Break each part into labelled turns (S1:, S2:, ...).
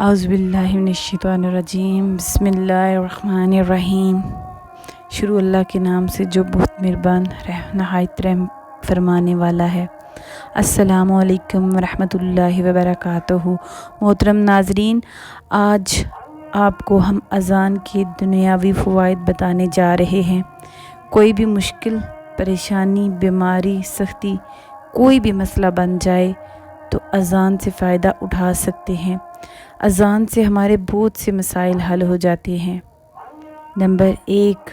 S1: اعوذ باللہ من الشیطان الرجیم، بسم اللہ الرحمن الرحیم۔ شروع اللہ کے نام سے جو بہت مہربان نہایت رحم فرمانے والا ہے۔ السلام علیکم ورحمۃ اللہ وبرکاتہ۔ محترم ناظرین، آج آپ کو ہم اذان کے دنیاوی فوائد بتانے جا رہے ہیں۔ کوئی بھی مشکل، پریشانی، بیماری، سختی، کوئی بھی مسئلہ بن جائے تو اذان سے فائدہ اٹھا سکتے ہیں۔ اذان سے ہمارے بہت سے مسائل حل ہو جاتے ہیں۔ نمبر 1،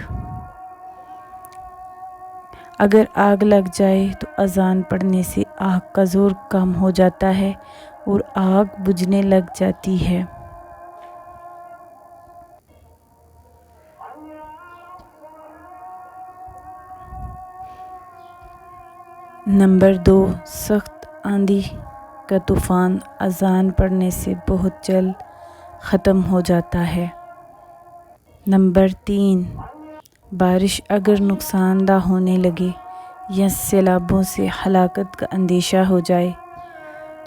S1: اگر آگ لگ جائے تو اذان پڑھنے سے آگ کا زور کم ہو جاتا ہے اور آگ بجھنے لگ جاتی ہے۔ نمبر 2، سخت آندھی کا طوفان اذان پڑھنے سے بہت جلد ختم ہو جاتا ہے۔ نمبر 3، بارش اگر نقصان دہ ہونے لگے یا سیلابوں سے ہلاکت کا اندیشہ ہو جائے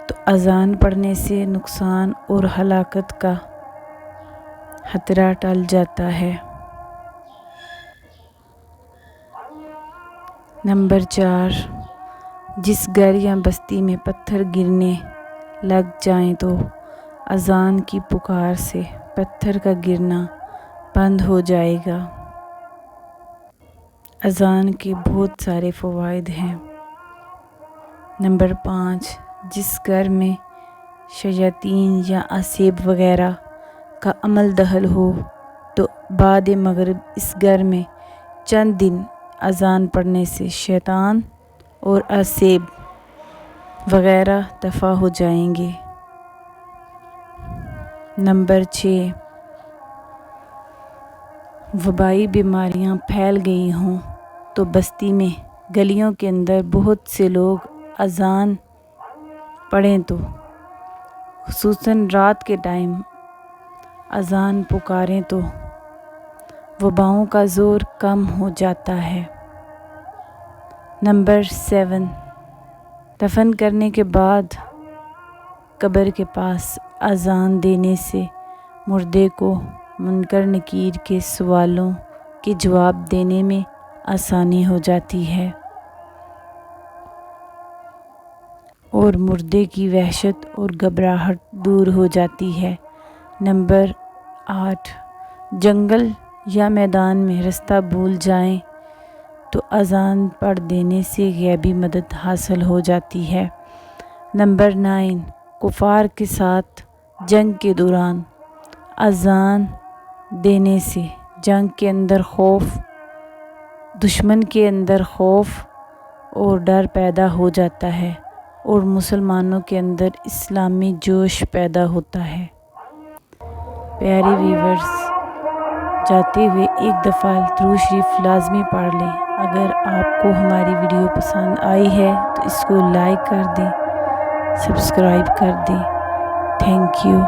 S1: تو اذان پڑھنے سے نقصان اور ہلاکت کا خطرہ ٹل جاتا ہے۔ نمبر 4، جس گھر یا بستی میں پتھر گرنے لگ جائیں تو اذان کی پکار سے پتھر کا گرنا بند ہو جائے گا۔ اذان کے بہت سارے فوائد ہیں۔ نمبر 5، جس گھر میں شیاطین یا عصیب وغیرہ کا عمل دخل ہو تو بعد مغرب اس گھر میں چند دن اذان پڑھنے سے شیطان اور عصیب وغیرہ دفع ہو جائیں گے۔ نمبر 6، وبائی بیماریاں پھیل گئی ہوں تو بستی میں گلیوں کے اندر بہت سے لوگ اذان پڑھیں تو خصوصاً رات کے ٹائم اذان پکاریں تو وباؤں کا زور کم ہو جاتا ہے۔ نمبر 7، دفن کرنے کے بعد قبر کے پاس اذان دینے سے مردے کو منکر نکیر کے سوالوں کے جواب دینے میں آسانی ہو جاتی ہے اور مردے کی وحشت اور گھبراہٹ دور ہو جاتی ہے۔ نمبر 8، جنگل یا میدان میں رستہ بھول جائیں تو اذان پڑھ دینے سے غیبی مدد حاصل ہو جاتی ہے۔ نمبر 9، کفار کے ساتھ جنگ کے دوران اذان دینے سے جنگ کے اندر دشمن کے اندر خوف اور ڈر پیدا ہو جاتا ہے اور مسلمانوں کے اندر اسلامی جوش پیدا ہوتا ہے۔ پیارے ویورز، جاتے ہوئے ایک دفعہ درود شریف لازمی پڑھ لیں۔ اگر آپ کو ہماری ویڈیو پسند آئی ہے تو اس کو لائک کر دیں، سبسکرائب کر دیں۔ Thank you.